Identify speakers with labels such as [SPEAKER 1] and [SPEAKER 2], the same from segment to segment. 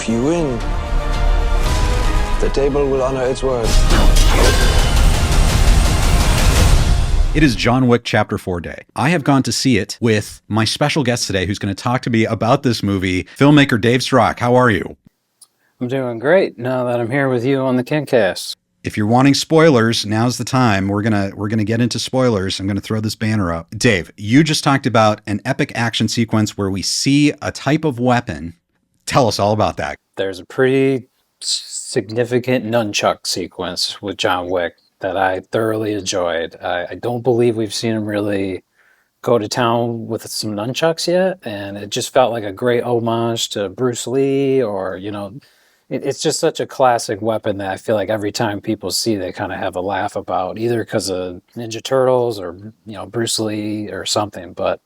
[SPEAKER 1] If you win, the table will honor its word.
[SPEAKER 2] It is John Wick Chapter 4 day. I have gone to see it with my special guest today who's going to talk to me about this movie, filmmaker Dave Srock. How are you?
[SPEAKER 3] I'm doing great now that I'm here with you on the KinCast.
[SPEAKER 2] If you're wanting spoilers, now's the time. We're gonna get into spoilers. I'm gonna throw this banner up. Dave, you just talked about an epic action sequence where we see a type of weapon. Tell us all about that.
[SPEAKER 3] There's a pretty significant nunchuck sequence with John Wick that I thoroughly enjoyed. I don't believe we've seen him really go to town with some nunchucks yet, and it just felt like a great homage to Bruce Lee, or, you know, it's just such a classic weapon that I feel like every time people see, they kind of have a laugh about, either because of Ninja Turtles or, you know, Bruce Lee or something. But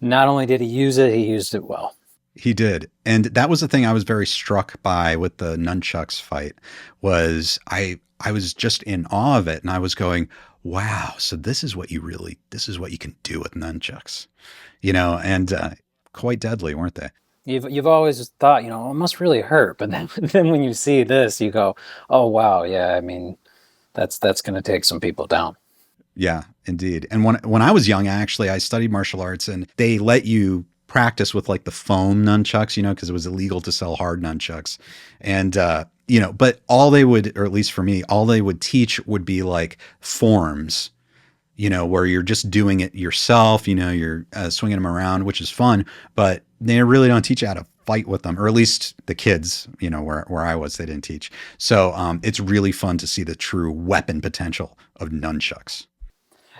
[SPEAKER 3] not only did he use it, he used it well.
[SPEAKER 2] He did. And that was the thing I was very struck by with the nunchucks fight, was I was just in awe of it. And I was going, wow, so this is what you can do with nunchucks, you know, and quite deadly, weren't they?
[SPEAKER 3] You've always thought, you know, it must really hurt, but then when you see this, you go, oh wow, yeah, I mean, that's going to take some people down.
[SPEAKER 2] Yeah, indeed. And when I was young, I studied martial arts, and they let you practice with like the foam nunchucks, you know, because it was illegal to sell hard nunchucks, and you know, but all they would, or at least for me, all they would teach would be like forms, you know, where you're just doing it yourself, you know, you're swinging them around, which is fun, but they really don't teach you how to fight with them, or at least the kids, you know, where I was, they didn't teach. So it's really fun to see the true weapon potential of nunchucks.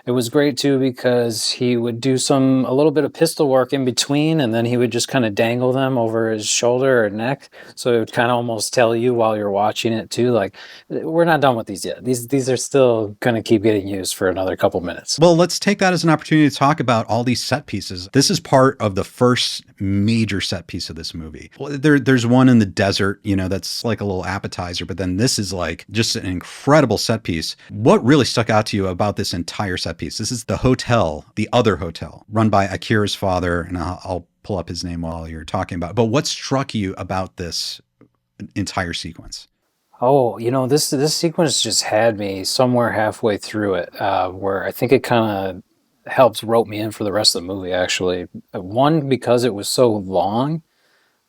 [SPEAKER 3] It was great too, because he would do a little bit of pistol work in between, and then he would just kind of dangle them over his shoulder or neck. So it would kind of almost tell you while you're watching it too, like, we're not done with these yet. These are still going to keep getting used for another couple minutes.
[SPEAKER 2] Well, let's take that as an opportunity to talk about all these set pieces. This is part of the first major set piece of this movie. Well, there's one in the desert, you know, that's like a little appetizer, but then this is like just an incredible set piece. What really stuck out to you about this entire set piece? This is the hotel, the other hotel, run by Akira's father, and I'll pull up his name while you're talking about it. But what struck you about this entire sequence?
[SPEAKER 3] Oh, you know, this sequence just had me somewhere halfway through it, where I think it kind of helps rope me in for the rest of the movie, actually. One, because it was so long,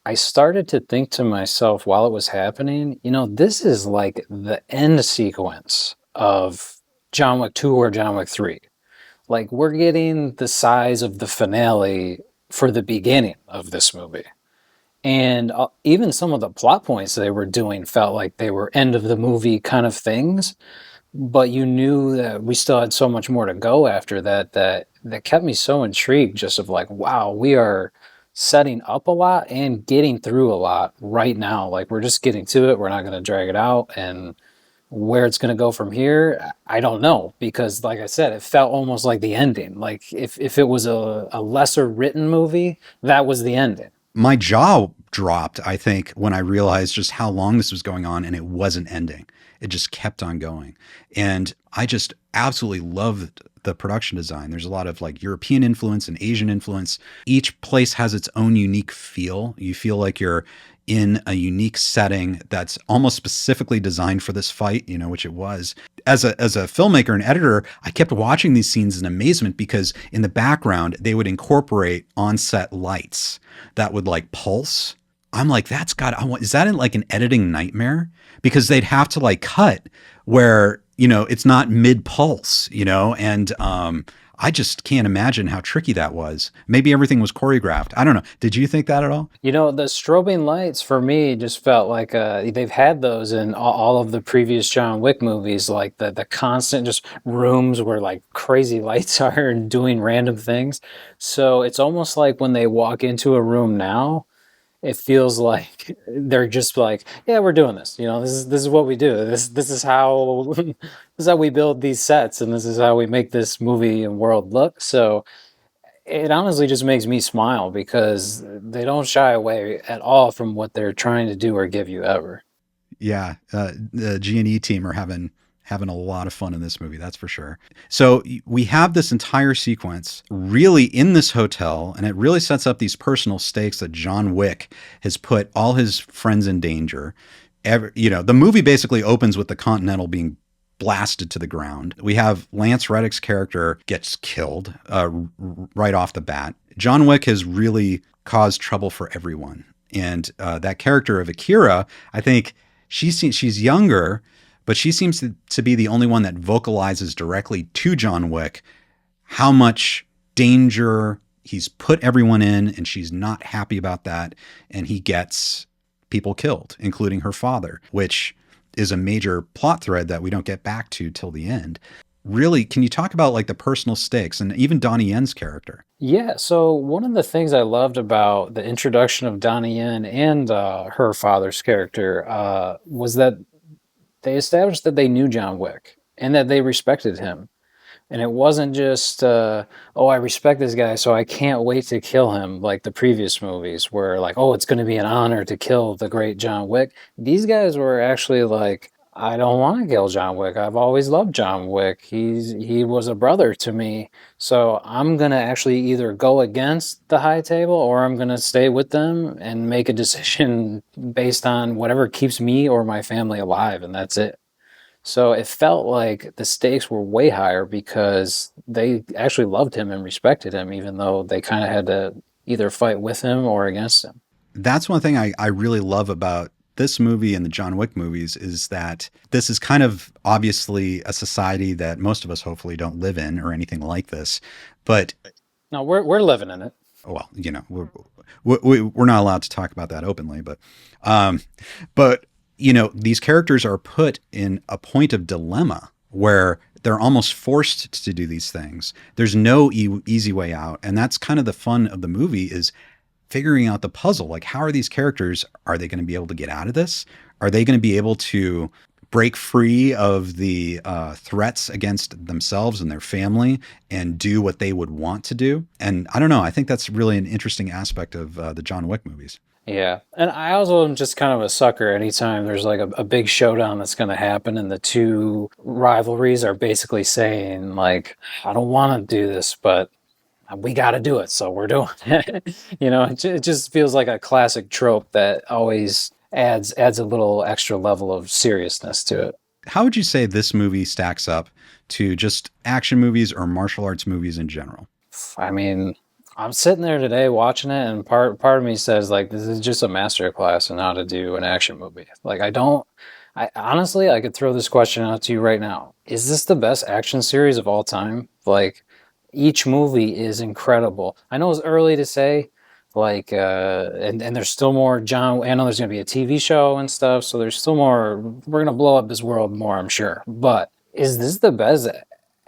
[SPEAKER 3] I started to think to myself while it was happening, you know, this is like the end sequence of John Wick 2 or John Wick 3. Like, we're getting the size of the finale for the beginning of this movie. And even some of the plot points they were doing felt like they were end of the movie kind of things. But you knew that we still had so much more to go after that kept me so intrigued, just of like, wow, we are setting up a lot and getting through a lot right now. Like, we're just getting to it. We're not going to drag it out. And where it's going to go from here, I don't know, because like I said, it felt almost like the ending. Like if it was a lesser written movie, that was the ending.
[SPEAKER 2] My jaw dropped, I think, when I realized just how long this was going on, and it wasn't ending. It just kept on going. And I just absolutely loved the production design. There's a lot of like European influence and Asian influence. Each place has its own unique feel. You feel like you're in a unique setting that's almost specifically designed for this fight, you know, which it was. As a filmmaker and editor, I kept watching these scenes in amazement, because in the background, they would incorporate on-set lights that would like pulse. I'm like, is that like an editing nightmare? Because they'd have to like cut where, you know, it's not mid-pulse, you know, and I just can't imagine how tricky that was. Maybe everything was choreographed. I don't know. Did you think that at all?
[SPEAKER 3] You know, the strobing lights for me just felt like they've had those in all of the previous John Wick movies, like the constant just rooms where like crazy lights are and doing random things. So it's almost like when they walk into a room now, it feels like they're just like, yeah, we're doing this. You know, this is what we do. This is how this is how we build these sets, and this is how we make this movie and world look. So it honestly just makes me smile, because they don't shy away at all from what they're trying to do or give you ever.
[SPEAKER 2] Yeah, the G&E team are having having a lot of fun in this movie, that's for sure. So we have this entire sequence really in this hotel, and it really sets up these personal stakes that John Wick has put all his friends in danger. The movie basically opens with the Continental being blasted to the ground. We have Lance Reddick's character gets killed right off the bat. John Wick has really caused trouble for everyone. And that character of Akira, I think she's younger, but she seems to be the only one that vocalizes directly to John Wick how much danger he's put everyone in, and she's not happy about that. And he gets people killed, including her father, which is a major plot thread that we don't get back to till the end. Really, can you talk about like the personal stakes and even Donnie Yen's character?
[SPEAKER 3] Yeah, so one of the things I loved about the introduction of Donnie Yen and her father's character was that they established that they knew John Wick and that they respected him. And it wasn't just, I respect this guy, so I can't wait to kill him, like the previous movies, where like, oh, it's going to be an honor to kill the great John Wick. These guys were actually like, I don't want to kill John Wick. I've always loved John Wick. He was a brother to me. So I'm going to actually either go against the high table or I'm going to stay with them and make a decision based on whatever keeps me or my family alive, and that's it. So it felt like the stakes were way higher because they actually loved him and respected him, even though they kind of had to either fight with him or against him.
[SPEAKER 2] That's one thing I really love about this movie and the John Wick movies is that this is kind of obviously a society that most of us hopefully don't live in or anything like this. But
[SPEAKER 3] no, we're living in it.
[SPEAKER 2] Well, we're not allowed to talk about that openly, but these characters are put in a point of dilemma where they're almost forced to do these things. There's no easy way out. And that's kind of the fun of the movie is figuring out the puzzle. Like, how are these characters, are they going to be able to get out of this? Are they going to be able to break free of the threats against themselves and their family and do what they would want to do? And I don't know. I think that's really an interesting aspect of the John Wick movies.
[SPEAKER 3] Yeah. And I also am just kind of a sucker anytime there's like a big showdown that's going to happen and the two rivalries are basically saying like, I don't want to do this, but we got to do it. So we're doing it. It just feels like a classic trope that always adds a little extra level of seriousness to it.
[SPEAKER 2] How would you say this movie stacks up to just action movies or martial arts movies in general?
[SPEAKER 3] I mean, I'm sitting there today watching it, and part of me says, like, this is just a masterclass in how to do an action movie. Like, I honestly, I could throw this question out to you right now. Is this the best action series of all time? Like, each movie is incredible. I know it's early to say, like, and there's still more I know there's going to be a TV show and stuff, so there's still more. We're going to blow up this world more, I'm sure. But is this the best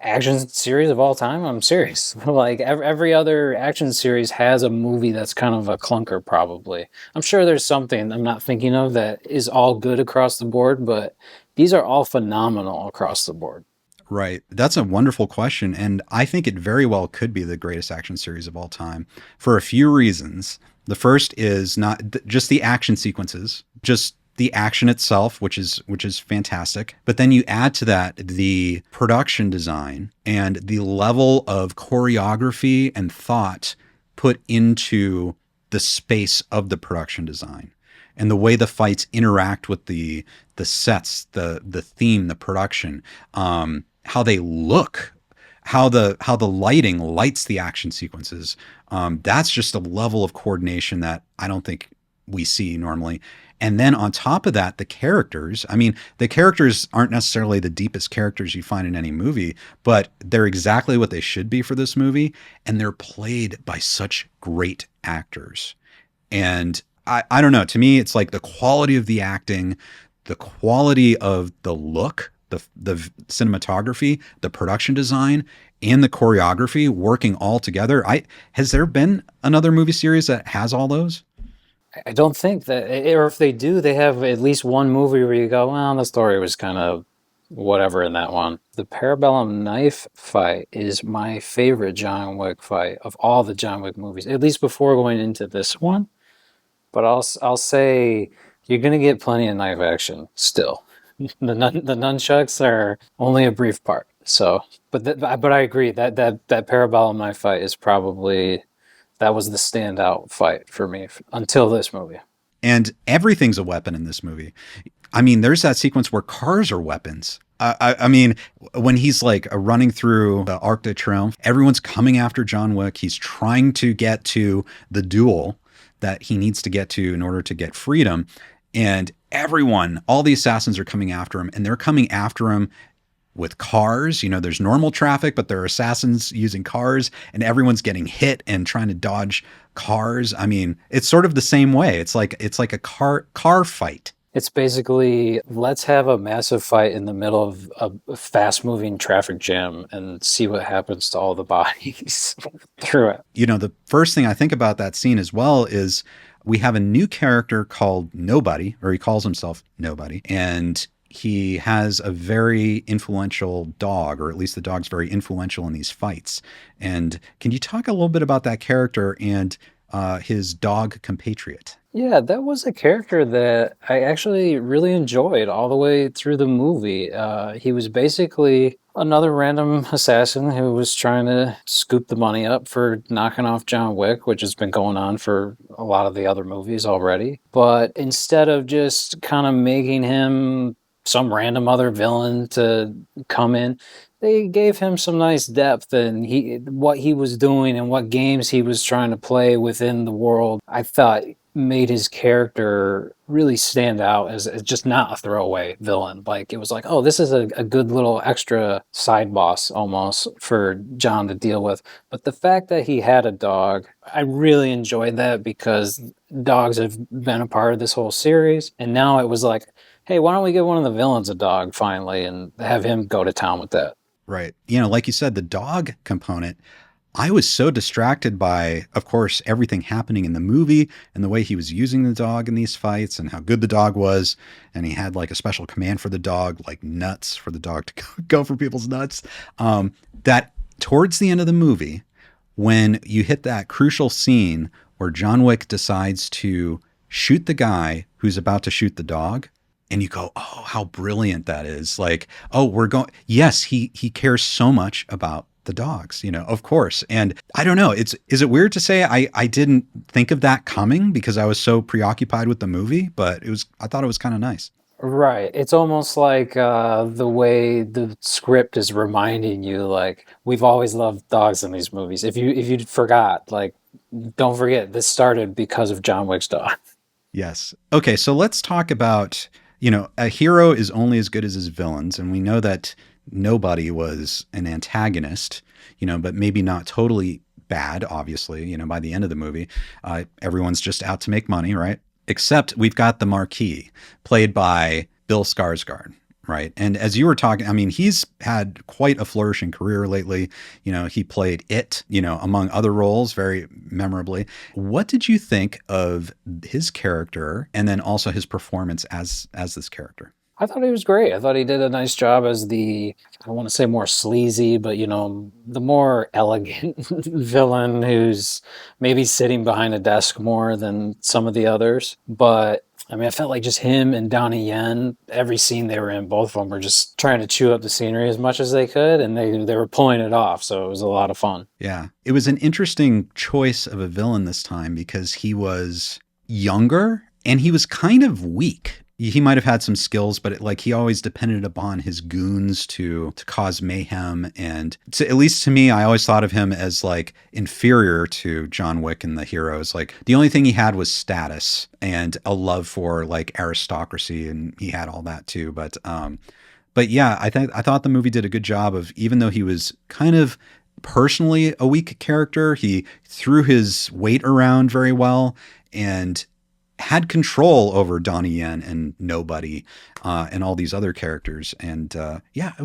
[SPEAKER 3] action series of all time? I'm serious. Like every other action series has a movie that's kind of a clunker probably. I'm sure there's something I'm not thinking of that is all good across the board, but these are all phenomenal across the board.
[SPEAKER 2] Right. That's a wonderful question. And I think it very well could be the greatest action series of all time for a few reasons. The first is not just the action sequences, just the action itself, which is fantastic. But then you add to that the production design and the level of choreography and thought put into the space of the production design and the way the fights interact with the sets, the theme, the production, how they look, how the lighting lights the action sequences. That's just a level of coordination that I don't think we see normally. And then on top of that, the characters, I mean, the characters aren't necessarily the deepest characters you find in any movie, but they're exactly what they should be for this movie. And they're played by such great actors. And I don't know, to me, it's like the quality of the acting, the quality of the look, the cinematography, the production design, and the choreography working all together. Has there been another movie series that has all those?
[SPEAKER 3] I don't think that, or if they do, they have at least one movie where you go, well, the story was kind of whatever in that one. The Parabellum knife fight is my favorite John Wick fight of all the John Wick movies, at least before going into this one. But I'll say you're going to get plenty of knife action still. The nunchucks are only a brief part. So, but I agree that Parabellum knife fight is probably that was the standout fight for me until this movie.
[SPEAKER 2] And everything's a weapon in this movie. I mean, there's that sequence where cars are weapons. I mean, when he's like running through the Arc de Triomphe, everyone's coming after John Wick. He's trying to get to the duel that he needs to get to in order to get freedom. And everyone, all the assassins are coming after him, and they're coming after him with cars. You know, there's normal traffic, but there are assassins using cars, and everyone's getting hit and trying to dodge cars. I mean, it's sort of the same way. It's like a car fight.
[SPEAKER 3] It's basically, let's have a massive fight in the middle of a fast-moving traffic jam and see what happens to all the bodies through it.
[SPEAKER 2] You know, the first thing I think about that scene as well is we have a new character called Nobody, or he calls himself Nobody, and he has a very influential dog, or at least the dog's very influential in these fights. And can you talk a little bit about that character and his dog compatriot?
[SPEAKER 3] Yeah, that was a character that I actually really enjoyed all the way through the movie. He was basically another random assassin who was trying to scoop the money up for knocking off John Wick, which has been going on for a lot of the other movies already. But instead of just kind of making him some random other villain to come in, they gave him some nice depth in what he was doing and what games he was trying to play within the world. I thought made his character really stand out as just not a throwaway villain. Like, it was like, oh, this is a good little extra side boss almost for John to deal with. But the fact that he had a dog, I really enjoyed that, because dogs have been a part of this whole series. And now it was like, hey, why don't we give one of the villains a dog finally and have him go to town with that?
[SPEAKER 2] Right. You know, like you said, the dog component, I was so distracted by, of course, everything happening in the movie and the way he was using the dog in these fights and how good the dog was. And he had like a special command for the dog, like nuts, for the dog to go for people's nuts. That towards the end of the movie, when you hit that crucial scene where John Wick decides to shoot the guy who's about to shoot the dog, and you go, oh, how brilliant that is. Like, oh, yes, he cares so much about the dogs, you know, of course. And I don't know, is it weird to say I didn't think of that coming because I was so preoccupied with the movie, but I thought it was kind of nice.
[SPEAKER 3] Right. It's almost like the way the script is reminding you, like, we've always loved dogs in these movies. If you forgot, like, don't forget, this started because of John Wick's dog.
[SPEAKER 2] Yes. Okay, so let's talk about, you know, a hero is only as good as his villains. And we know that Nobody was an antagonist, you know, but maybe not totally bad, obviously, you know, by the end of the movie. Everyone's just out to make money, right? Except we've got the Marquis, played by Bill Skarsgård, right? And as you were talking, I mean, he's had quite a flourishing career lately. You know, he played It, you know, among other roles very memorably. What did you think of his character and then also his performance as this character?
[SPEAKER 3] I thought he was great. I thought he did a nice job as I don't want to say more sleazy, but, you know, the more elegant villain who's maybe sitting behind a desk more than some of the others. But I mean, I felt like just him and Donnie Yen, every scene they were in, both of them were just trying to chew up the scenery as much as they could, and they were pulling it off. So it was a lot of fun.
[SPEAKER 2] Yeah. It was an interesting choice of a villain this time because he was younger and he was kind of weak. He might have had some skills, but he always depended upon his goons to cause mayhem. And at least to me, I always thought of him as like inferior to John Wick and the heroes. Like the only thing he had was status and a love for like aristocracy, and he had all that too. But yeah, I thought the movie did a good job of, even though he was kind of personally a weak character, he threw his weight around very well and had control over Donnie Yen and Nobody and all these other characters. And yeah, it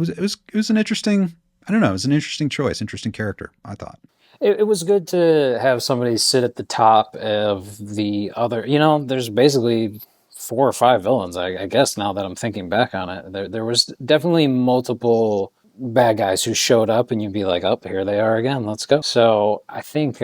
[SPEAKER 2] was an interesting, I don't know, it was an interesting choice, interesting character, I thought.
[SPEAKER 3] It was good to have somebody sit at the top of the other, you know, there's basically 4 or 5 villains, I guess, now that I'm thinking back on it. There was definitely multiple bad guys who showed up and you'd be like, oh, here they are again, let's go. So I think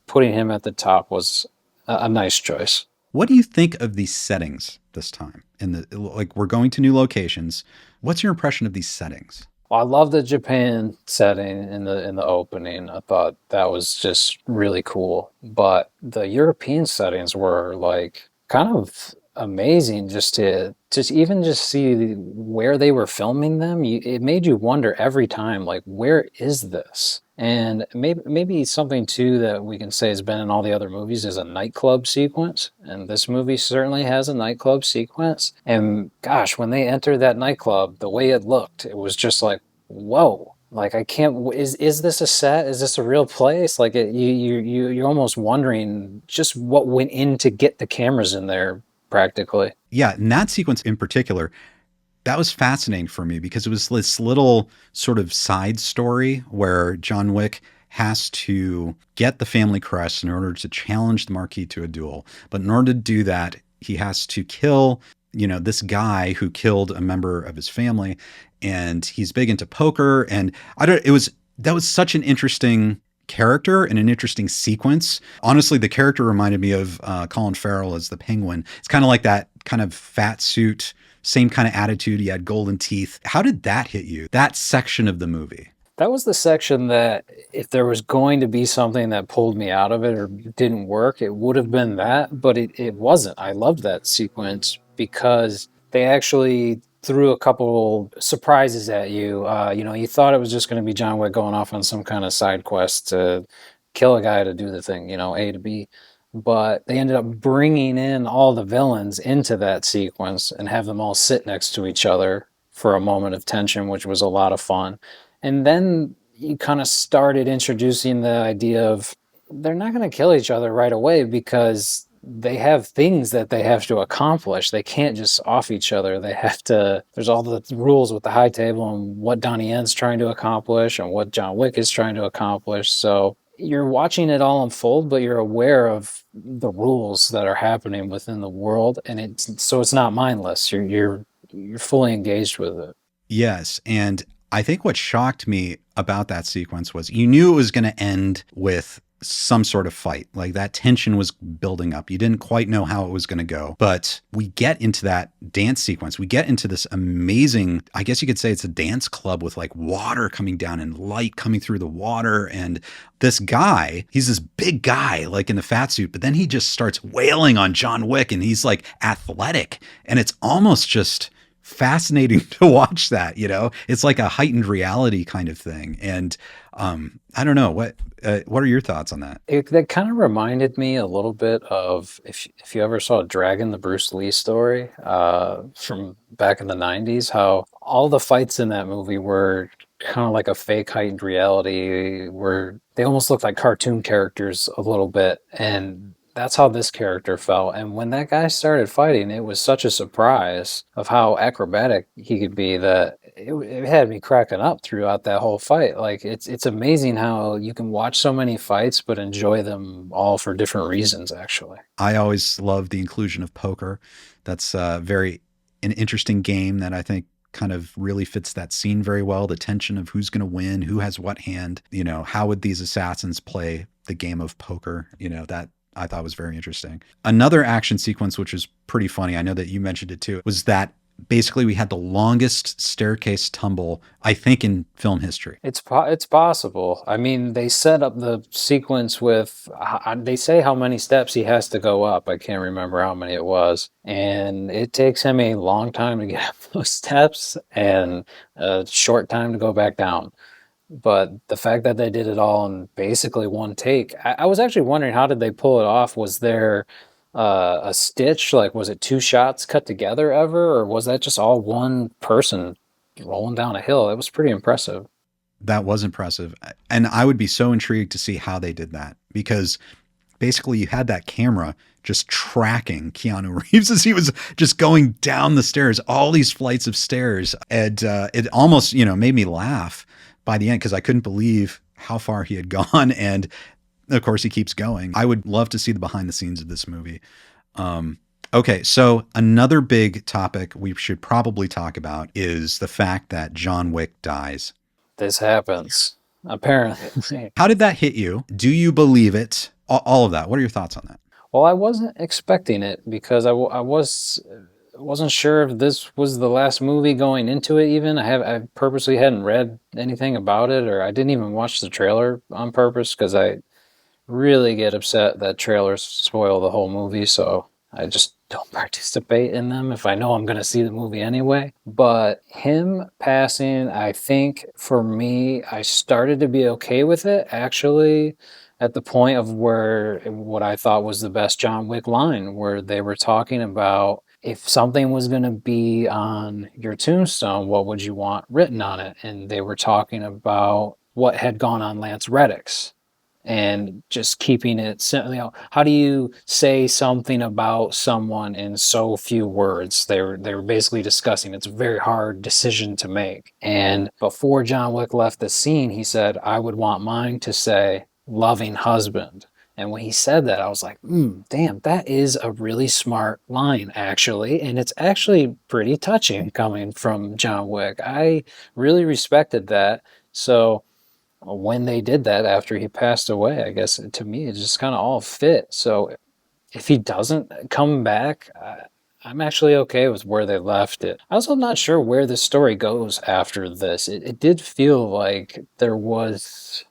[SPEAKER 3] putting him at the top was a nice choice.
[SPEAKER 2] What do you think of these settings this time? Like, we're going to new locations. What's your impression of these settings?
[SPEAKER 3] Well, I love the Japan setting in the opening. I thought that was just really cool. But the European settings were like kind of amazing just to just see where they were filming them. It made you wonder every time, like, where is this? And maybe something too that we can say has been in all the other movies is a nightclub sequence. And this movie certainly has a nightclub sequence. And gosh, when they entered that nightclub, the way it looked, it was just like, whoa. Like, I can't, is this a set? Is this a real place? Like, you're almost wondering just what went in to get the cameras in there, practically.
[SPEAKER 2] Yeah, and that sequence in particular, that was fascinating for me because it was this little sort of side story where John Wick has to get the family crest in order to challenge the Marquis to a duel. But in order to do that, he has to kill, this guy who killed a member of his family, and he's big into poker. And that was such an interesting character and an interesting sequence. Honestly, the character reminded me of Colin Farrell as the Penguin. It's kind of like that kind of fat suit, same kind of attitude. He had golden teeth. How did that hit you, that section of the movie?
[SPEAKER 3] That was the section that if there was going to be something that pulled me out of it or didn't work, it would have been that, but it wasn't. I loved that sequence because they actually threw a couple surprises at you. You thought it was just going to be John Wick going off on some kind of side quest to kill a guy to do the thing, A to B. But they ended up bringing in all the villains into that sequence and have them all sit next to each other for a moment of tension, which was a lot of fun. And then you kind of started introducing the idea of they're not going to kill each other right away because they have things that they have to accomplish. They can't just off each other. They have to, there's all the rules with the high table and what Donnie Yen's trying to accomplish and what John Wick is trying to accomplish. So you're watching it all unfold, but you're aware of the rules that are happening within the world. And it's not mindless. You're fully engaged with it.
[SPEAKER 2] Yes. And I think what shocked me about that sequence was you knew it was going to end with some sort of fight. Like, that tension was building up. You didn't quite know how it was going to go, but we get into that dance sequence. We get into this amazing, I guess you could say it's a dance club with like water coming down and light coming through the water. And this guy, he's this big guy, like in the fat suit, but then he just starts wailing on John Wick and he's like athletic. And it's almost just fascinating to watch that, it's like a heightened reality kind of thing. And I don't know, what are your thoughts on that?
[SPEAKER 3] That kind of reminded me a little bit of if you ever saw Dragon, the Bruce Lee story from back in the 90s, how all the fights in that movie were kind of like a fake heightened reality where they almost looked like cartoon characters a little bit. And that's how this character felt. And when that guy started fighting, it was such a surprise of how acrobatic he could be that it had me cracking up throughout that whole fight. Like, it's amazing how you can watch so many fights but enjoy them all for different reasons, actually.
[SPEAKER 2] I always love the inclusion of poker. That's an interesting game that I think kind of really fits that scene very well. The tension of who's going to win, who has what hand, how would these assassins play the game of poker, that I thought was very interesting. Another action sequence, which is pretty funny, I know that you mentioned it too, was that basically we had the longest staircase tumble, I think, in film history.
[SPEAKER 3] It's possible. I mean, they set up the sequence with, they say how many steps he has to go up. I can't remember how many it was. And it takes him a long time to get up those steps and a short time to go back down. But the fact that they did it all in basically one take, I was actually wondering, how did they pull it off? Was there a stitch? Like, was it two shots cut together ever? Or was that just all one person rolling down a hill? It was pretty impressive.
[SPEAKER 2] That was impressive. And I would be so intrigued to see how they did that, because basically you had that camera just tracking Keanu Reeves as he was just going down the stairs, all these flights of stairs. And it almost, made me laugh by the end, because I couldn't believe how far he had gone. And of course he keeps going. I would love to see the behind the scenes of this movie. Okay. So another big topic we should probably talk about is the fact that John Wick dies.
[SPEAKER 3] This happens, apparently.
[SPEAKER 2] How did that hit you? Do you believe it? All of that. What are your thoughts on that?
[SPEAKER 3] Well, I wasn't expecting it because wasn't sure if this was the last movie going into it even. I purposely hadn't read anything about it, or I didn't even watch the trailer on purpose because I really get upset that trailers spoil the whole movie, so I just don't participate in them if I know I'm going to see the movie anyway. But him passing, I think for me, I started to be okay with it actually at the point of where what I thought was the best John Wick line, where they were talking about if something was going to be on your tombstone, what would you want written on it? And they were talking about what had gone on Lance Reddick's, and just keeping it, how do you say something about someone in so few words? They were basically discussing it's a very hard decision to make. And before John Wick left the scene, he said, I would want mine to say loving husband. And when he said that, I was like, damn, that is a really smart line, actually. And it's actually pretty touching coming from John Wick. I really respected that. So when they did that after he passed away, I guess to me it just kind of all fit. So if he doesn't come back, I'm actually okay with where they left it. I also not sure where the story goes after this. It did feel like there was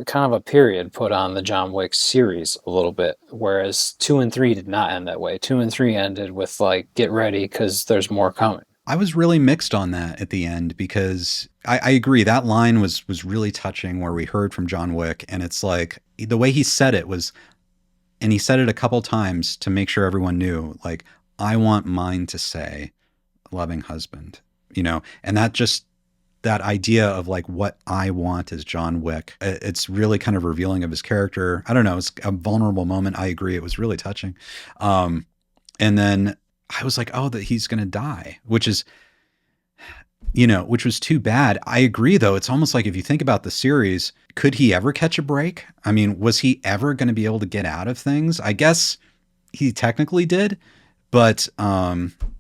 [SPEAKER 3] kind of a period put on the John Wick series a little bit, whereas 2 and 3 did not end that way. 2 and 3 ended with like, get ready because there's more coming.
[SPEAKER 2] I was really mixed on that at the end because I agree that line was really touching where we heard from John Wick, and it's like the way he said it was, and he said it a couple times to make sure everyone knew, like, I want mine to say loving husband, and that idea of like what I want as John Wick, it's really kind of revealing of his character. I don't know. It's a vulnerable moment. I agree. It was really touching. And then I was like, oh, that he's going to die, which was too bad. I agree, though. It's almost like if you think about the series, could he ever catch a break? I mean, was he ever going to be able to get out of things? I guess he technically did, but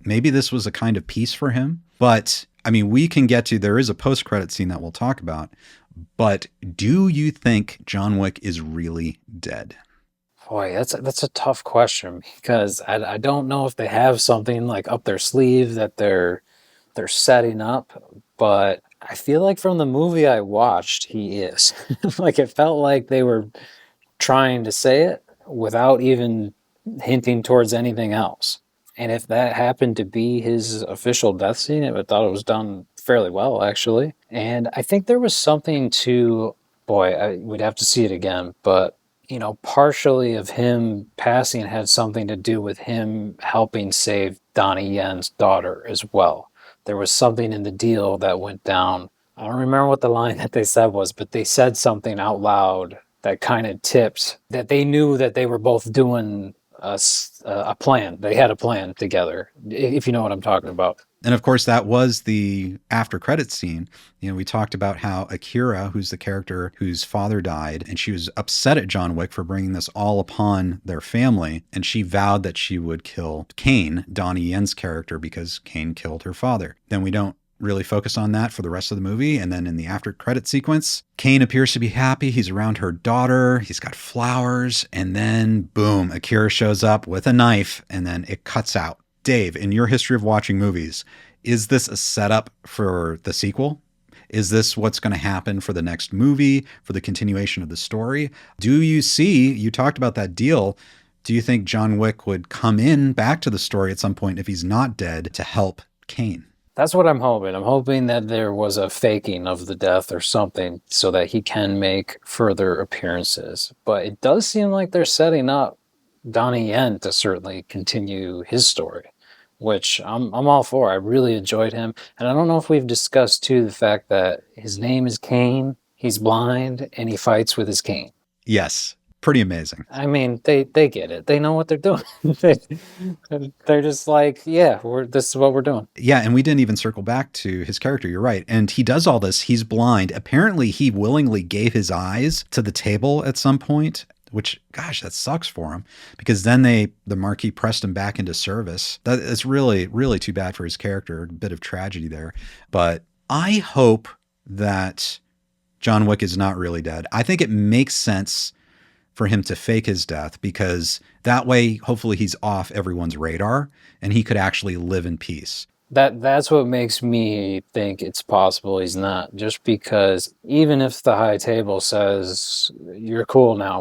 [SPEAKER 2] maybe this was a kind of peace for him. But I mean, there is a post-credit scene that we'll talk about, but do you think John Wick is really dead?
[SPEAKER 3] Boy, that's a tough question because I don't know if they have something like up their sleeve that they're setting up, but I feel like from the movie I watched, he is. Like it felt like they were trying to say it without even hinting towards anything else. And if that happened to be his official death scene, I thought it was done fairly well, actually. And I think there was something to, we'd have to see it again, but partially of him passing had something to do with him helping save Donnie Yen's daughter as well. There was something in the deal that went down. I don't remember what the line that they said was, but they said something out loud that kind of tipped that they knew that they were both doing a plan. They had a plan together, if you know what I'm talking about.
[SPEAKER 2] And of course, that was the after credits scene. We talked about how Akira, who's the character whose father died, and she was upset at John Wick for bringing this all upon their family. And she vowed that she would kill Kane, Donnie Yen's character, because Kane killed her father. Then we don't really focus on that for the rest of the movie. And then in the after credit sequence, Kane appears to be happy. He's around her daughter. He's got flowers. And then boom, Akira shows up with a knife, and then it cuts out. Dave, in your history of watching movies, is this a setup for the sequel? Is this what's going to happen for the next movie, for the continuation of the story? You talked about that deal. Do you think John Wick would come in back to the story at some point if he's not dead to help Kane?
[SPEAKER 3] That's what I'm hoping. I'm hoping that there was a faking of the death or something so that he can make further appearances. But it does seem like they're setting up Donnie Yen to certainly continue his story, which I'm all for. I really enjoyed him. And I don't know if we've discussed, too, the fact that his name is Kane, he's blind, and he fights with his cane.
[SPEAKER 2] Yes. Pretty amazing.
[SPEAKER 3] I mean, they get it. They know what they're doing. They're just like, yeah, this is what we're doing.
[SPEAKER 2] Yeah, and we didn't even circle back to his character. You're right. And he does all this. He's blind. Apparently, he willingly gave his eyes to the table at some point, which, gosh, that sucks for him, because then the Marquis pressed him back into service. That is really, really too bad for his character. A bit of tragedy there. But I hope that John Wick is not really dead. I think it makes sense for him to fake his death, because that way, hopefully, he's off everyone's radar and he could actually live in peace.
[SPEAKER 3] That's what makes me think it's possible he's not. Just because even if the high table says you're cool now,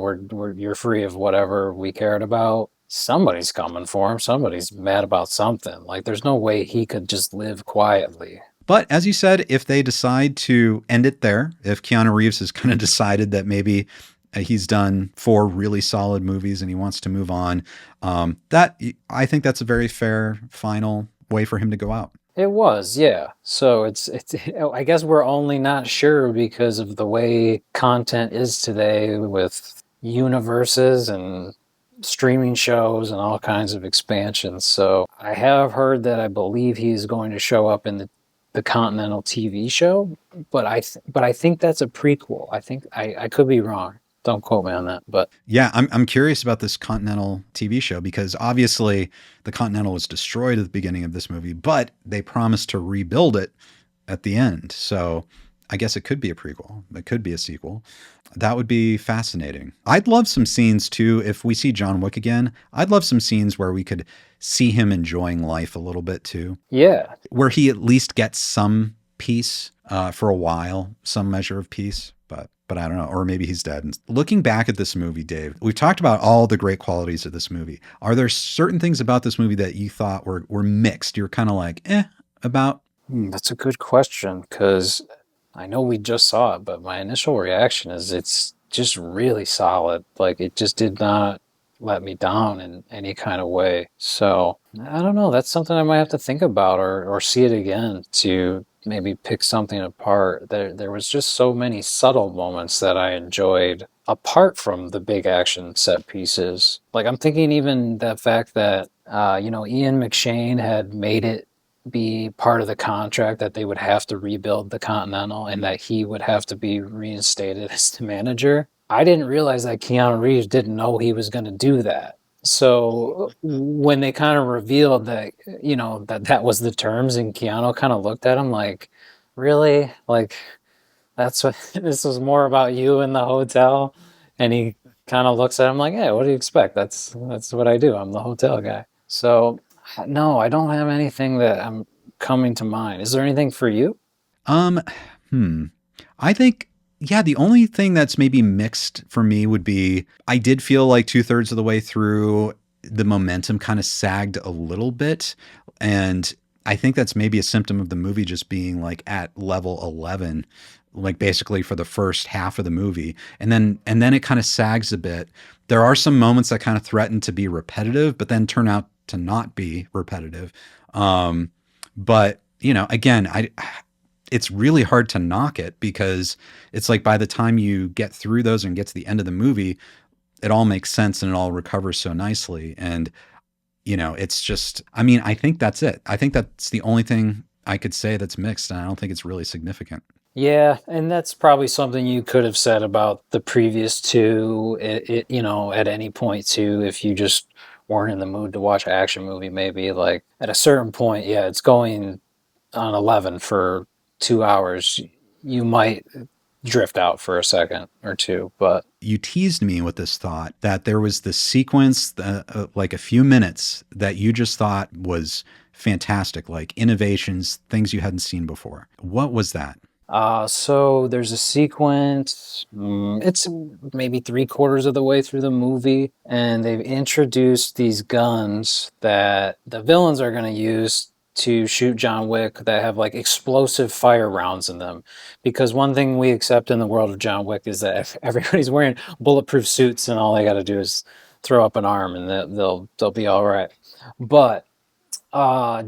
[SPEAKER 3] you're free of whatever we cared about, somebody's coming for him. Somebody's mad about something. Like there's no way he could just live quietly.
[SPEAKER 2] But as you said, if they decide to end it there, if Keanu Reeves has kind of decided that maybe he's done 4 really solid movies and he wants to move on, that I think that's a very fair final way for him to go out.
[SPEAKER 3] It was, yeah. So it's I guess we're only not sure because of the way content is today with universes and streaming shows and all kinds of expansions. So I have heard that I believe he's going to show up in the Continental TV show, but I think that's a prequel. I think I could be wrong. Don't quote me on that, but
[SPEAKER 2] yeah, I'm curious about this Continental TV show, because obviously the Continental was destroyed at the beginning of this movie, but they promised to rebuild it at the end. So I guess it could be a prequel. It could be a sequel. That would be fascinating. I'd love some scenes too. If we see John Wick again, I'd love some scenes where we could see him enjoying life a little bit too.
[SPEAKER 3] Yeah.
[SPEAKER 2] Where he at least gets some peace for a while, some measure of peace. But I don't know, or maybe he's dead. And looking back at this movie, Dave, we've talked about all the great qualities of this movie. Are there certain things about this movie that you thought were mixed? You're kind of like, about?
[SPEAKER 3] That's a good question, because I know we just saw it, but my initial reaction is it's just really solid. Like it just did not let me down in any kind of way. So I don't know. That's something I might have to think about or see it again to maybe pick something apart. There was just so many subtle moments that I enjoyed apart from the big action set pieces. Like I'm thinking even the fact that, Ian McShane had made it be part of the contract that they would have to rebuild the Continental and that he would have to be reinstated as the manager. I didn't realize that Keanu Reeves didn't know he was going to do that. So when they kind of revealed that, that was the terms, and Keanu kind of looked at him like, really? Like, that's what, this was more about you in the hotel? And he kind of looks at him like, hey, what do you expect? That's what I do. I'm the hotel guy. So no, I don't have anything that I'm coming to mind. Is there anything for you?
[SPEAKER 2] I think, yeah, the only thing that's maybe mixed for me would be I did feel like 2/3 of the way through, the momentum kind of sagged a little bit. And I think that's maybe a symptom of the movie just being like at level 11, like basically for the first half of the movie. And then it kind of sags a bit. There are some moments that kind of threaten to be repetitive, but then turn out to not be repetitive. But again, it's really hard to knock it, because it's like by the time you get through those and get to the end of the movie, it all makes sense and it all recovers so nicely. And, it's just, I think that's it. I think that's the only thing I could say that's mixed, and I don't think it's really significant.
[SPEAKER 3] Yeah, and that's probably something you could have said about the previous two, at any point too, if you just weren't in the mood to watch an action movie. Maybe like at a certain point, yeah, it's going on 11 for 2 hours. You might drift out for a second or two, but
[SPEAKER 2] you teased me with this thought that there was this sequence, like a few minutes, that you just thought was fantastic, like innovations, things you hadn't seen before. What was that?
[SPEAKER 3] So there's a sequence, it's maybe 3/4 of the way through the movie, and they've introduced these guns that the villains are going to use to shoot John Wick that have like explosive fire rounds in them. Because one thing we accept in the world of John Wick is that if everybody's wearing bulletproof suits and all they got to do is throw up an arm and they'll be all right. But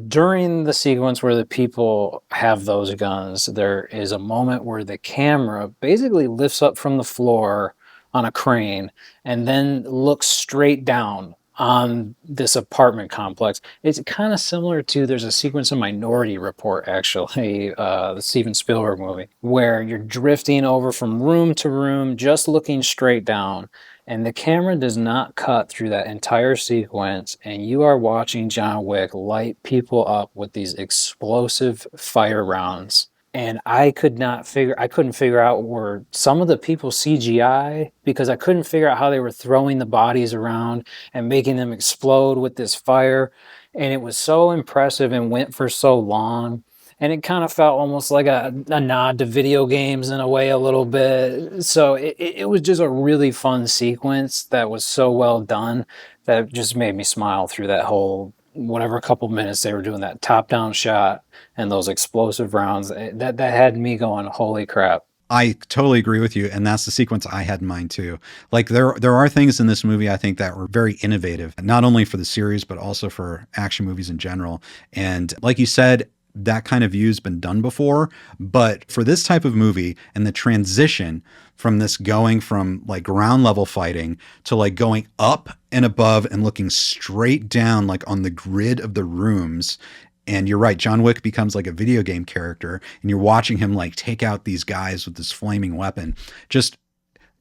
[SPEAKER 3] during the sequence where the people have those guns, there is a moment where the camera basically lifts up from the floor on a crane and then looks straight down on this apartment complex. It's kind of similar to, there's a sequence in Minority Report, actually, the Steven Spielberg movie, where you're drifting over from room to room, just looking straight down. And the camera does not cut through that entire sequence, and you are watching John Wick light people up with these explosive fire rounds. and I couldn't figure out were some of the people CGI, because I couldn't figure out how they were throwing the bodies around and making them explode with this fire. And it was so impressive and went for so long. And it kind of felt almost like a nod to video games in a way, a little bit. So it was just a really fun sequence that was so well done that just made me smile through that whole whatever couple minutes they were doing that top down shot and those explosive rounds. That had me going, holy crap.
[SPEAKER 2] I totally agree with you, and that's the sequence I had in mind too. Like there are things in this movie I think that were very innovative, not only for the series but also for action movies in general. And like you said, that kind of view's been done before, but for this type of movie and the transition from this going from like ground level fighting to like going up and above and looking straight down like on the grid of the rooms. And you're right, John Wick becomes like a video game character, and you're watching him like take out these guys with this flaming weapon. Just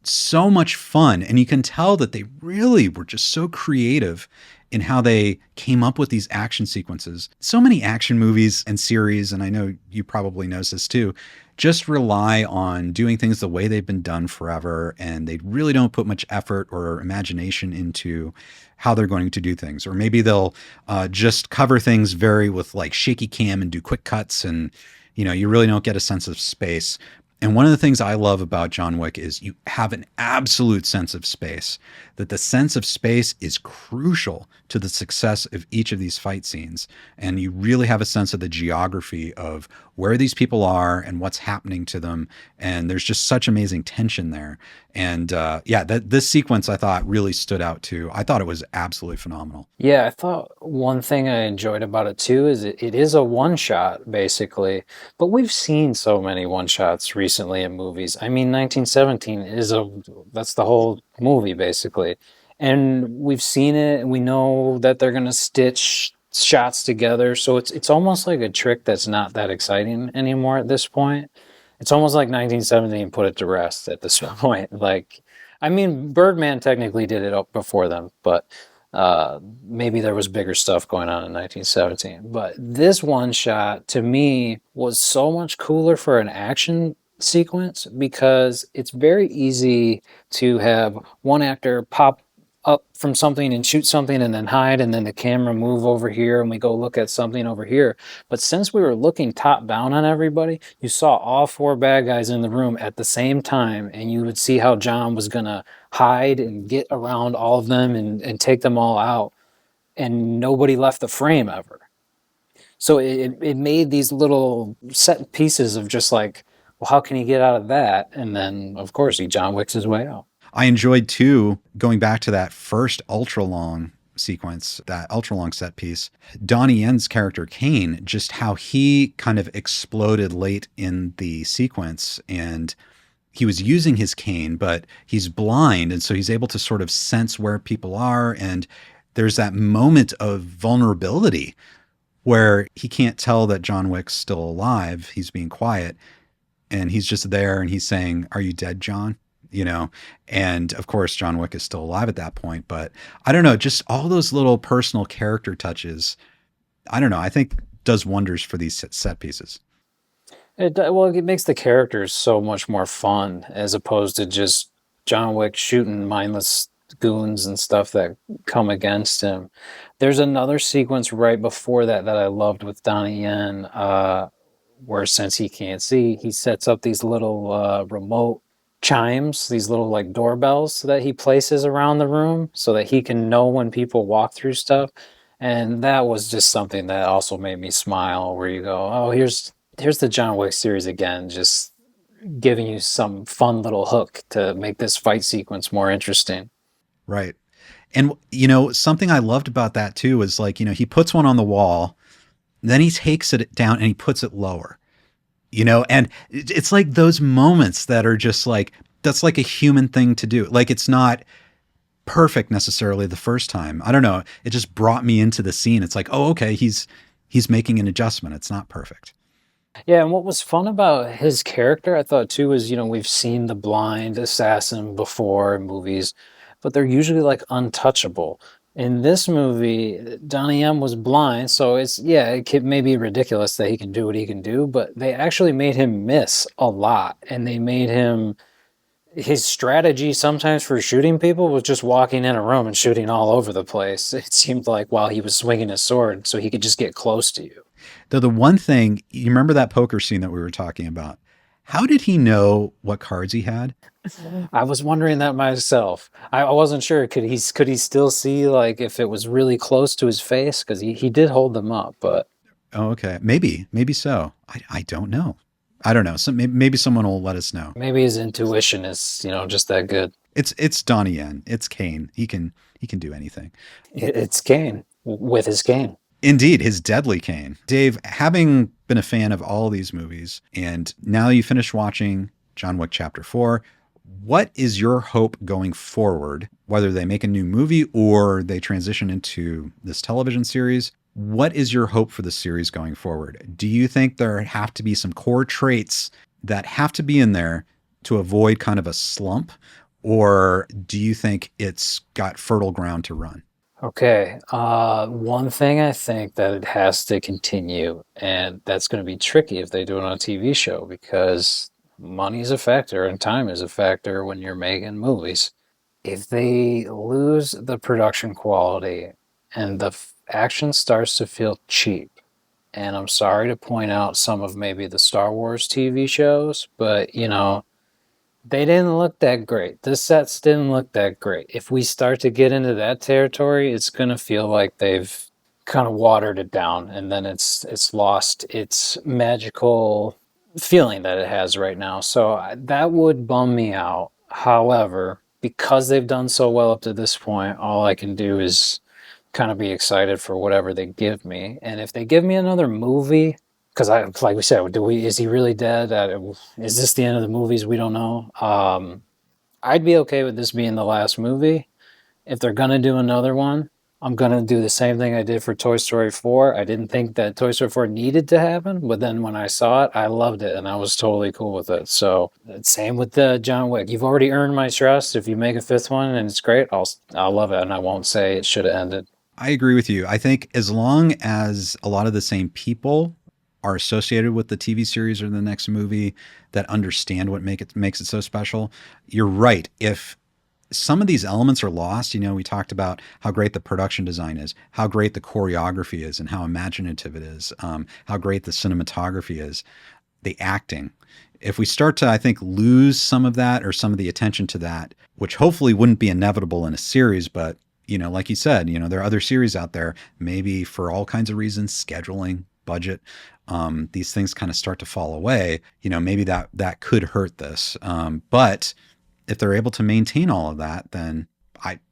[SPEAKER 2] so much fun. And you can tell that they really were just so creative in how they came up with these action sequences. So many action movies and series, and I know you probably notice this too, just rely on doing things the way they've been done forever, and they really don't put much effort or imagination into how they're going to do things. Or maybe they'll just cover things very with like shaky cam and do quick cuts, and you really don't get a sense of space. And one of the things I love about John Wick is you have an absolute sense of space, that the sense of space is crucial to the success of each of these fight scenes. And you really have a sense of the geography of where these people are and what's happening to them. And there's just such amazing tension there. And this sequence I thought really stood out too. I thought it was absolutely phenomenal.
[SPEAKER 3] Yeah, I thought one thing I enjoyed about it too is it is a one shot basically, but we've seen so many one shots recently in movies. I mean, 1917 that's the whole movie basically. And we've seen it and we know that they're going to stitch shots together. So it's almost like a trick that's not that exciting anymore at this point. It's almost like 1917 put it to rest at this point. Like, I mean, Birdman technically did it up before them, but maybe there was bigger stuff going on in 1917. But this one shot to me was so much cooler for an action sequence because it's very easy to have one actor pop up from something and shoot something and then hide, and then the camera move over here and we go look at something over here. But since we were looking top down on everybody, you saw all four bad guys in the room at the same time, and you would see how John was gonna hide and get around all of them and take them all out, and nobody left the frame ever. So it made these little set pieces of just like, well, how can he get out of that? And then of course he John Wicks his way out.
[SPEAKER 2] I enjoyed too, going back to that first ultra long sequence, that ultra long set piece, Donnie Yen's character Kane, just how he kind of exploded late in the sequence. And he was using his cane, but he's blind. And so he's able to sort of sense where people are. And there's that moment of vulnerability where he can't tell that John Wick's still alive. He's being quiet and he's just there and he's saying, "Are you dead, John?" And of course, John Wick is still alive at that point. But I don't know, just all those little personal character touches, I don't know, I think does wonders for these set pieces.
[SPEAKER 3] It makes the characters so much more fun as opposed to just John Wick shooting mindless goons and stuff that come against him. There's another sequence right before that I loved with Donnie Yen, where since he can't see, he sets up these little remote chimes, these little like doorbells that he places around the room so that he can know when people walk through stuff. And that was just something that also made me smile, where you go, oh, here's the John Wick series again, just giving you some fun little hook to make this fight sequence more interesting.
[SPEAKER 2] Right. And, something I loved about that too is like, he puts one on the wall, then he takes it down and he puts it lower, and it's like those moments that are just like, that's like a human thing to do. Like, it's not perfect necessarily the first time. I don't know. It just brought me into the scene. It's like, oh, okay, he's making an adjustment. It's not perfect.
[SPEAKER 3] Yeah, and what was fun about his character, I thought too, is, we've seen the blind assassin before in movies, but they're usually like untouchable. In this movie, Donnie Yen was blind, so it may be ridiculous that he can do what he can do, but they actually made him miss a lot, and they made him his strategy sometimes for shooting people was just walking in a room and shooting all over the place. It seemed like while he was swinging his sword, so he could just get close to you.
[SPEAKER 2] Though the one thing, you remember that poker scene that we were talking about? How did he know what cards he had?
[SPEAKER 3] I was wondering that myself. I wasn't sure. Could he still see like if it was really close to his face? Because he did hold them up, but
[SPEAKER 2] Oh, okay. Maybe so. I don't know. I don't know. Maybe someone will let us know.
[SPEAKER 3] maybe his intuition is just that good.
[SPEAKER 2] It's Donnie Yen. It's Kane. He can do anything.
[SPEAKER 3] It's Kane with his cane.
[SPEAKER 2] Indeed, his deadly cane. Dave, having been a fan of all these movies, and now you finished watching John Wick Chapter 4, what is your hope going forward, whether they make a new movie or they transition into this television series? What is your hope for the series going forward? Do you think there have to be some core traits that have to be in there to avoid kind of a slump? Or do you think it's got fertile ground to run?
[SPEAKER 3] Okay, one thing I think that it has to continue, and that's going to be tricky if they do it on a TV show because money is a factor and time is a factor when you're making movies. If they lose the production quality and the action starts to feel cheap, and I'm sorry to point out some of maybe the Star Wars TV shows, but they didn't look that great. The sets didn't look that great. If we start to get into that territory, it's going to feel like they've kind of watered it down, and then it's lost its magical feeling that it has right now. So that would bum me out. However, because they've done so well up to this point, all I can do is kind of be excited for whatever they give me. And if they give me another movie, because like we said, is he really dead? Is this the end of the movies? We don't know. I'd be okay with this being the last movie. If they're gonna do another one, I'm gonna do the same thing I did for Toy Story 4. I didn't think that Toy Story 4 needed to happen, but then when I saw it, I loved it, and I was totally cool with it. So same with the John Wick. You've already earned my trust. If you make a fifth one and it's great, I'll love it, and I won't say it should have ended.
[SPEAKER 2] I agree with you. I think as long as a lot of the same people are associated with the TV series or the next movie that understand what makes it so special, you're right. If some of these elements are lost, we talked about how great the production design is, how great the choreography is, and how imaginative it is, how great the cinematography is, the acting. If we start to, I think, lose some of that or some of the attention to that, which hopefully wouldn't be inevitable in a series, but like you said, there are other series out there, maybe for all kinds of reasons, scheduling, budget, these things kind of start to fall away. Maybe that could hurt this. But if they're able to maintain all of that, then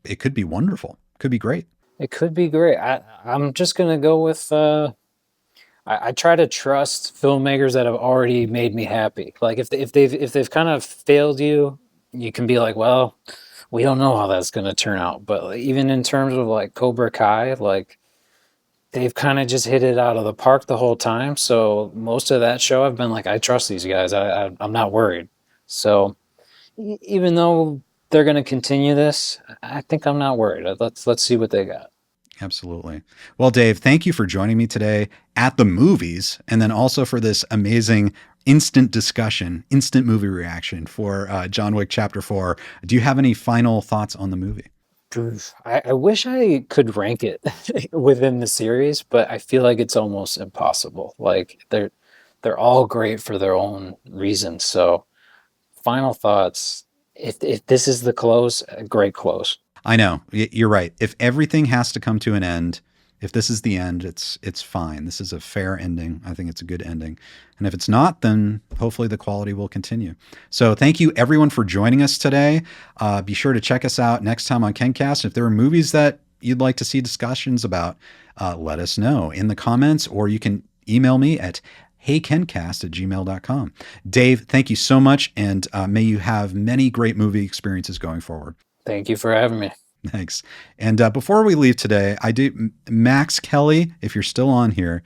[SPEAKER 2] it could be wonderful. It could be great.
[SPEAKER 3] It could be great. I'm just gonna go with. I try to trust filmmakers that have already made me happy. Like if they've kind of failed you, you can be like, well, we don't know how that's gonna turn out. But even in terms of like Cobra Kai, like they've kind of just hit it out of the park the whole time. So most of that show, I've been like, I trust these guys. I'm not worried. So even though they're going to continue this, I think I'm not worried. Let's see what they got.
[SPEAKER 2] Absolutely. Well, Dave, thank you for joining me today at the movies, and then also for this amazing instant discussion, instant movie reaction for John Wick Chapter 4. Do you have any final thoughts on the movie?
[SPEAKER 3] I wish I could rank it within the series, but I feel like it's almost impossible. Like they're all great for their own reasons. So final thoughts. If this is the close, a great close.
[SPEAKER 2] I know. You're right. If everything has to come to an end, if this is the end, it's fine. This is a fair ending. I think it's a good ending. And if it's not, then hopefully the quality will continue. So thank you everyone for joining us today. Be sure to check us out next time on KenCast. If there are movies that you'd like to see discussions about, let us know in the comments, or you can email me at heykencast@gmail.com. Dave, thank you so much, and may you have many great movie experiences going forward.
[SPEAKER 3] Thank you for having me.
[SPEAKER 2] Thanks. And before we leave today, Max Kelly, if you're still on here,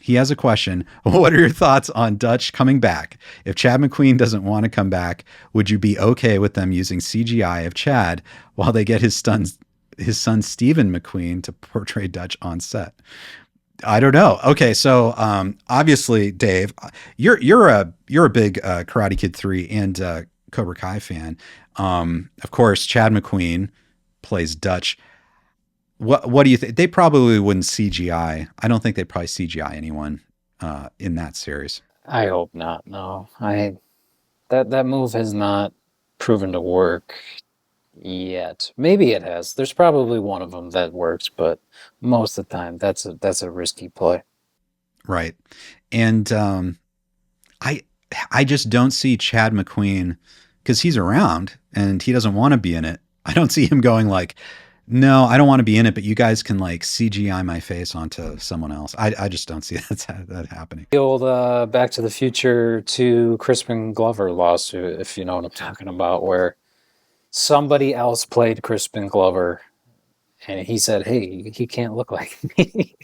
[SPEAKER 2] he has a question. What are your thoughts on Dutch coming back? If Chad McQueen doesn't want to come back, would you be okay with them using CGI of Chad while they get his stunts his son Stephen McQueen to portray Dutch on set. I don't know. Okay, so obviously, Dave, you're a big Karate Kid 3 and Cobra Kai fan. Of course, Chad McQueen plays Dutch. What do you think? They probably wouldn't CGI. I don't think they'd probably CGI anyone in that series.
[SPEAKER 3] I hope not. No, that move has not proven to work yet. Maybe it has. There's probably one of them that works, but most of the time, that's a risky play.
[SPEAKER 2] Right. And I I just don't see Chad McQueen because he's around and he doesn't want to be in it. I don't see him going like, no, I don't want to be in it, but you guys can like CGI my face onto someone else. I just don't see that happening.
[SPEAKER 3] The old Back to the Future to Crispin Glover lawsuit, if you know what I'm talking about, where somebody else played Crispin Glover and he said, hey, he can't look like me.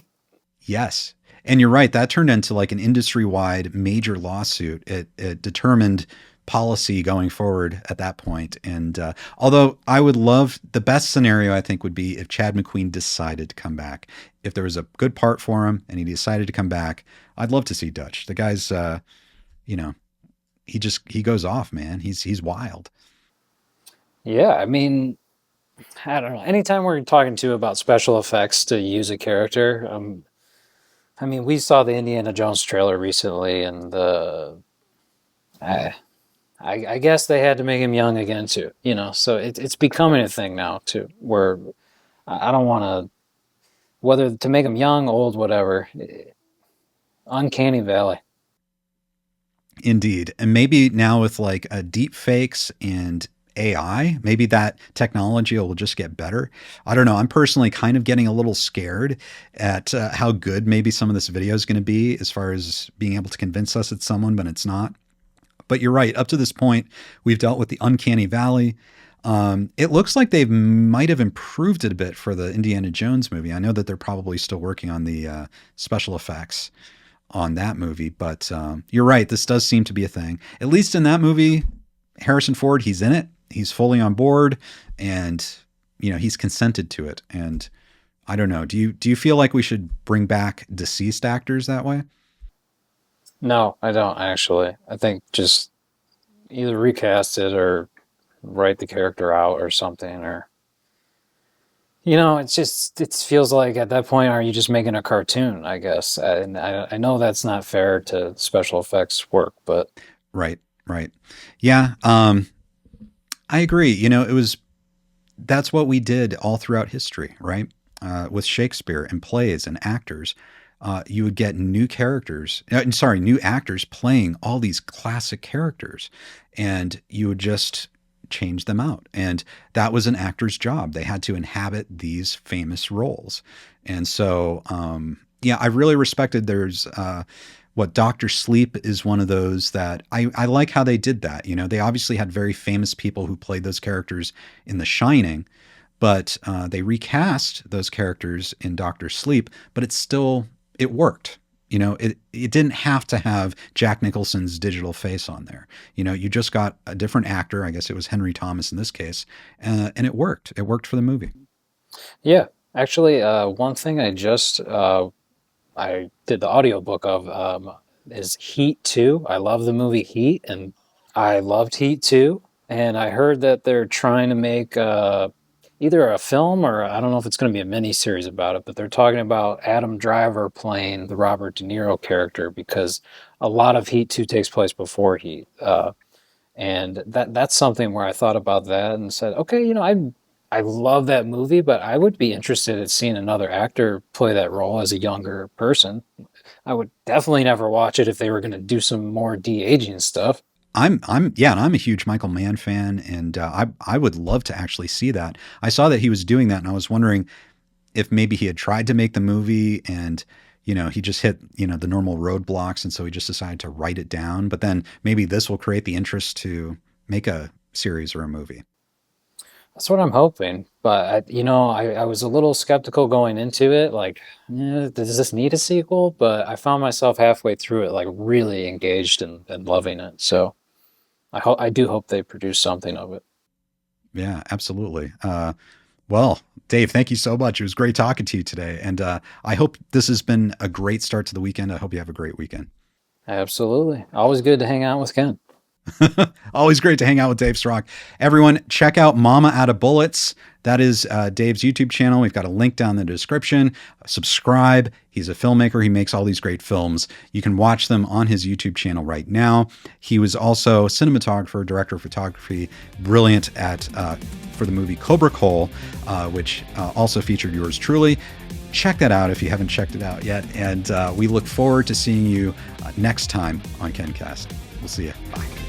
[SPEAKER 2] Yes. And you're right. That turned into like an industry-wide major lawsuit. It determined policy going forward at that point. And although I would love, the best scenario I think would be if Chad McQueen decided to come back. If there was a good part for him and he decided to come back, I'd love to see Dutch. The guy's, you know, he goes off, man. He's wild.
[SPEAKER 3] Yeah, I mean, I don't know. Anytime we're talking to about special effects to use a character, I mean, we saw the Indiana Jones trailer recently, and I guess they had to make him young again too. You know, so it's becoming a thing now too, where I don't want to, whether to make him young, old, whatever. Uncanny Valley.
[SPEAKER 2] Indeed. And maybe now with like deep fakes and AI, maybe that technology will just get better. I don't know. I'm personally kind of getting a little scared at how good maybe some of this video is going to be as far as being able to convince us it's someone, but it's not. But you're right. Up to this point, we've dealt with the Uncanny Valley. It looks like they might have improved it a bit for the Indiana Jones movie. I know that they're probably still working on the special effects on that movie, but you're right. This does seem to be a thing. At least in that movie, Harrison Ford, he's in it. He's fully on board, and you know he's consented to it. And I don't know. Do you feel like we should bring back deceased actors that way?
[SPEAKER 3] No, I don't actually. I think just either recast it or write the character out or something, or you know, it feels like at that point, are you just making a cartoon? I guess, and I know that's not fair to special effects work, but
[SPEAKER 2] Right, right, yeah. I agree. You know, that's what we did all throughout history, right? With Shakespeare and plays and actors, you would get new characters, new actors playing all these classic characters, and you would just change them out. And that was an actor's job. They had to inhabit these famous roles. And so, yeah, I really respected Dr. Sleep is one of those that I like how they did that. You know, they obviously had very famous people who played those characters in The Shining, but they recast those characters in Dr. Sleep, but it worked. You know, it didn't have to have Jack Nicholson's digital face on there. You know, you just got a different actor. I guess it was Henry Thomas in this case, and it worked. It worked for the movie.
[SPEAKER 3] yeah. Actually, one thing I did the audiobook of is Heat 2. I love the movie Heat, and I loved Heat 2. And I heard that they're trying to make either a film or I don't know if it's going to be a mini series about it, but they're talking about Adam Driver playing the Robert De Niro character because a lot of Heat 2 takes place before Heat. And that's something where I thought about that and said, okay, you know, I love that movie, but I would be interested in seeing another actor play that role as a younger person. I would definitely never watch it if they were going to do some more de-aging stuff.
[SPEAKER 2] Yeah, and I'm a huge Michael Mann fan, and I would love to actually see that. I saw that he was doing that, and I was wondering if maybe he had tried to make the movie, and you know he just hit the normal roadblocks, and so he just decided to write it down. But then maybe this will create the interest to make a series or a movie.
[SPEAKER 3] That's what I'm hoping. But, I was a little skeptical going into it. Like, does this need a sequel? But I found myself halfway through it, like really engaged and loving it. So I do hope they produce something of it.
[SPEAKER 2] Yeah, absolutely. Well, Dave, thank you so much. It was great talking to you today. And I hope this has been a great start to the weekend. I hope you have a great weekend.
[SPEAKER 3] Absolutely. Always good to hang out with Ken.
[SPEAKER 2] Always great to hang out with Dave Srock. Everyone, check out Mama Out of Bullets. That is Dave's YouTube channel. We've got a link down in the description. Subscribe. He's a filmmaker. He makes all these great films. You can watch them on his YouTube channel right now. He was also a cinematographer, director of photography, brilliant at for the movie Cobra Cole, which also featured yours truly. Check that out if you haven't checked it out yet. And we look forward to seeing you next time on KenCast. We'll see you. Bye.